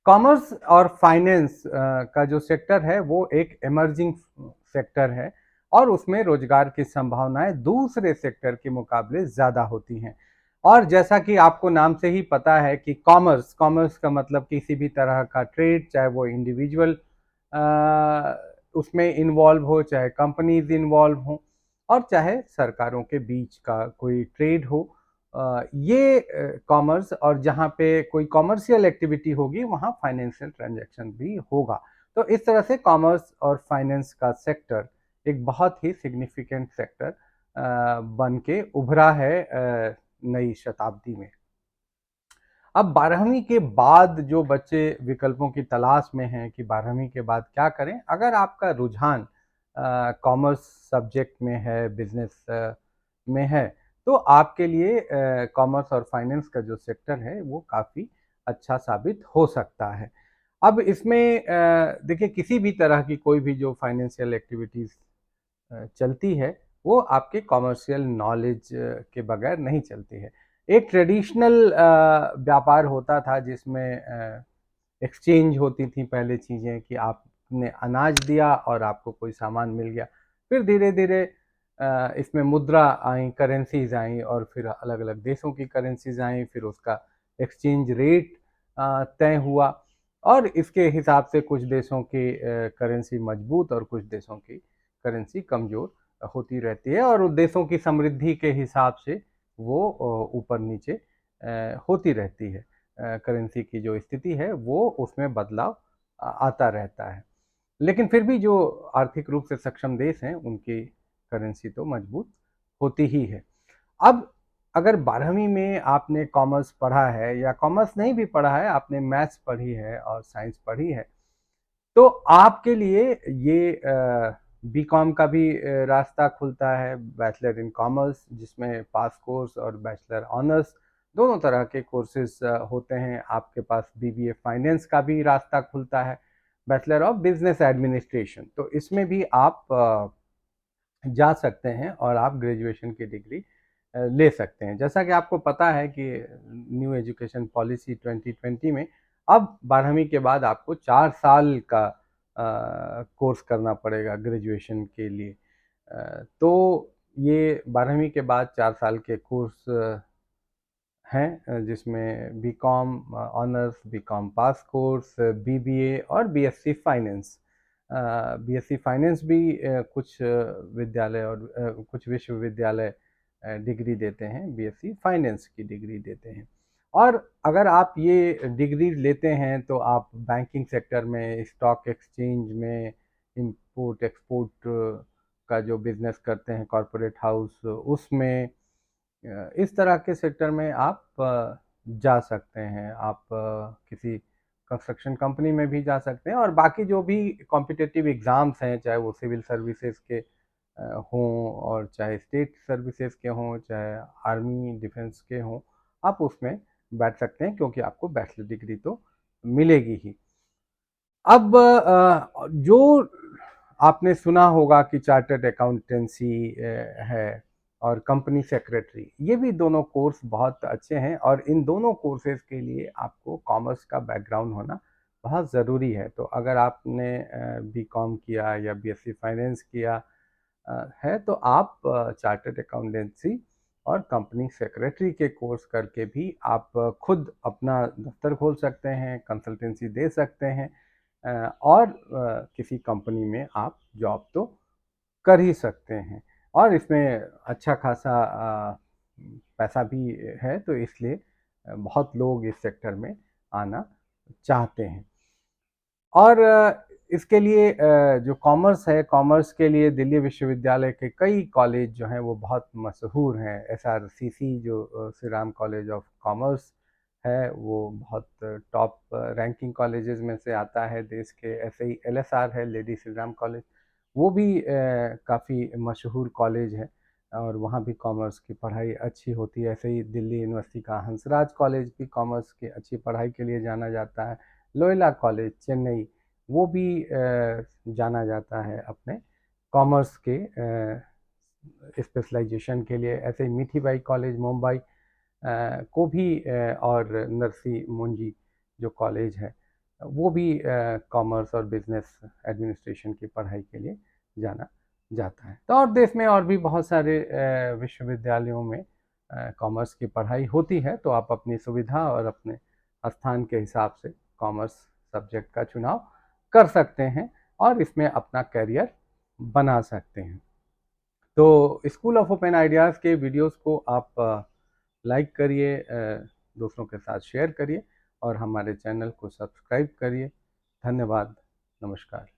Commerce और finance का जो सेक्टर है वो एक इमर्जिंग सेक्टर है और उसमें रोजगार की संभावनाएं दूसरे सेक्टर के मुकाबले ज़्यादा होती हैं। और जैसा कि आपको नाम से ही पता है कि कॉमर्स कॉमर्स का मतलब किसी भी तरह का ट्रेड, चाहे वो इंडिविजुअल उसमें इन्वॉल्व हो, चाहे कंपनीज इन्वॉल्व हों और चाहे सरकारों के बीच का कोई ट्रेड हो। ये कॉमर्स, और जहाँ पे कोई कॉमर्शियल एक्टिविटी होगी वहाँ फाइनेंशियल ट्रांजैक्शन भी होगा। तो इस तरह से कॉमर्स और फाइनेंस का सेक्टर एक बहुत ही सिग्निफिकेंट सेक्टर बन के उभरा है नई शताब्दी में। अब 12वीं के बाद जो बच्चे विकल्पों की तलाश में हैं कि 12वीं के बाद क्या करें, अगर आपका रुझान कॉमर्स सब्जेक्ट में है, बिजनेस में है, तो आपके लिए कॉमर्स और फाइनेंस का जो सेक्टर है वो काफ़ी अच्छा साबित हो सकता है। अब इसमें देखिए, किसी भी तरह की कोई भी जो फाइनेंशियल एक्टिविटीज़ चलती है वो आपके कॉमर्शियल नॉलेज के बगैर नहीं चलती है। एक ट्रेडिशनल व्यापार होता था जिसमें एक्सचेंज होती थी पहले चीज़ें, कि आपने अनाज दिया और आपको कोई सामान मिल गया। फिर धीरे धीरे इसमें मुद्रा आई, करेंसीज आई, और फिर अलग अलग देशों की करेंसीज आई, फिर उसका एक्सचेंज रेट तय हुआ और इसके हिसाब से कुछ देशों की करेंसी मजबूत और कुछ देशों की करेंसी कमज़ोर होती रहती है, और देशों की समृद्धि के हिसाब से वो ऊपर नीचे होती रहती है। करेंसी की जो स्थिति है वो उसमें बदलाव आता रहता है। लेकिन फिर भी जो आर्थिक रूप से सक्षम देश हैं उनकी करेंसी तो मजबूत होती ही है। अब अगर 12वीं में आपने कॉमर्स पढ़ा है या कॉमर्स नहीं भी पढ़ा है, आपने मैथ्स पढ़ी है और साइंस पढ़ी है, तो आपके लिए ये बीकॉम का भी रास्ता खुलता है, बैचलर इन कॉमर्स, जिसमें पास कोर्स और बैचलर ऑनर्स दोनों तरह के कोर्सेज होते हैं। आपके पास बीबीए फाइनेंस का भी रास्ता खुलता है, बैचलर ऑफ बिजनेस एडमिनिस्ट्रेशन, तो इसमें भी आप जा सकते हैं और आप ग्रेजुएशन की डिग्री ले सकते हैं। जैसा कि आपको पता है कि न्यू एजुकेशन पॉलिसी 2020 में अब 12वीं के बाद आपको 4 साल का कोर्स करना पड़ेगा ग्रेजुएशन के लिए। तो ये 12वीं के बाद 4 साल के कोर्स हैं, जिसमें BCom honours, BCom pass course, BBA और बीएससी फाइनेंस। बीएससी फाइनेंस भी कुछ विद्यालय और कुछ विश्वविद्यालय डिग्री देते हैं, बीएससी फाइनेंस की डिग्री देते हैं। और अगर आप ये डिग्री लेते हैं तो आप बैंकिंग सेक्टर में, स्टॉक एक्सचेंज में, इंपोर्ट एक्सपोर्ट का जो बिजनेस करते हैं कॉरपोरेट हाउस, उसमें इस तरह के सेक्टर में आप जा सकते हैं। आप किसी कंस्ट्रक्शन कंपनी में भी जा सकते हैं, और बाकी जो भी कॉम्पिटिटिव एग्ज़ाम्स हैं, चाहे वो सिविल सर्विसेज के हों और चाहे स्टेट सर्विसेज के हों, चाहे आर्मी डिफेंस के हों, आप उसमें बैठ सकते हैं क्योंकि आपको बैचलर डिग्री तो मिलेगी ही। अब जो आपने सुना होगा कि चार्टर्ड अकाउंटेंसी है और कंपनी सेक्रेटरी, ये भी दोनों कोर्स बहुत अच्छे हैं, और इन दोनों कोर्सेज के लिए आपको कॉमर्स का बैकग्राउंड होना बहुत ज़रूरी है। तो अगर आपने बीकॉम किया या बीएससी फाइनेंस किया है, तो आप चार्टर्ड अकाउंटेंसी और कंपनी सेक्रेटरी के कोर्स करके भी आप खुद अपना दफ्तर खोल सकते हैं, कंसल्टेंसी दे सकते हैं, और किसी कंपनी में आप जॉब तो कर ही सकते हैं। और इसमें अच्छा खासा पैसा भी है, तो इसलिए बहुत लोग इस सेक्टर में आना चाहते हैं। और इसके लिए जो कॉमर्स है, कॉमर्स के लिए दिल्ली विश्वविद्यालय के कई कॉलेज जो हैं वो बहुत मशहूर हैं। एसआरसीसी जो Shri Ram college of commerce है, वो बहुत टॉप रैंकिंग कॉलेजेस में से आता है देश के। ऐसे ही एलएसआर है, लेडी श्री राम कॉलेज, वो भी काफ़ी मशहूर कॉलेज है और वहाँ भी कॉमर्स की पढ़ाई अच्छी होती है। ऐसे ही दिल्ली यूनिवर्सिटी का हंसराज कॉलेज भी कॉमर्स की अच्छी पढ़ाई के लिए जाना जाता है। लोयोला कॉलेज चेन्नई, वो भी जाना जाता है अपने कॉमर्स के स्पेशलाइजेशन के लिए। ऐसे ही मीठीबाई कॉलेज मुंबई को भी और नरसी मुंजी जो कॉलेज है वो भी कॉमर्स और बिजनेस एडमिनिस्ट्रेशन की पढ़ाई के लिए जाना जाता है। तो और देश में और भी बहुत सारे विश्वविद्यालयों में कॉमर्स की पढ़ाई होती है, तो आप अपनी सुविधा और अपने स्थान के हिसाब से कॉमर्स सब्जेक्ट का चुनाव कर सकते हैं और इसमें अपना करियर बना सकते हैं। तो स्कूल ऑफ ओपन आइडियाज़ के वीडियोस को आप लाइक करिए, दूसरों के साथ शेयर करिए और हमारे चैनल को सब्सक्राइब करिए। धन्यवाद। नमस्कार।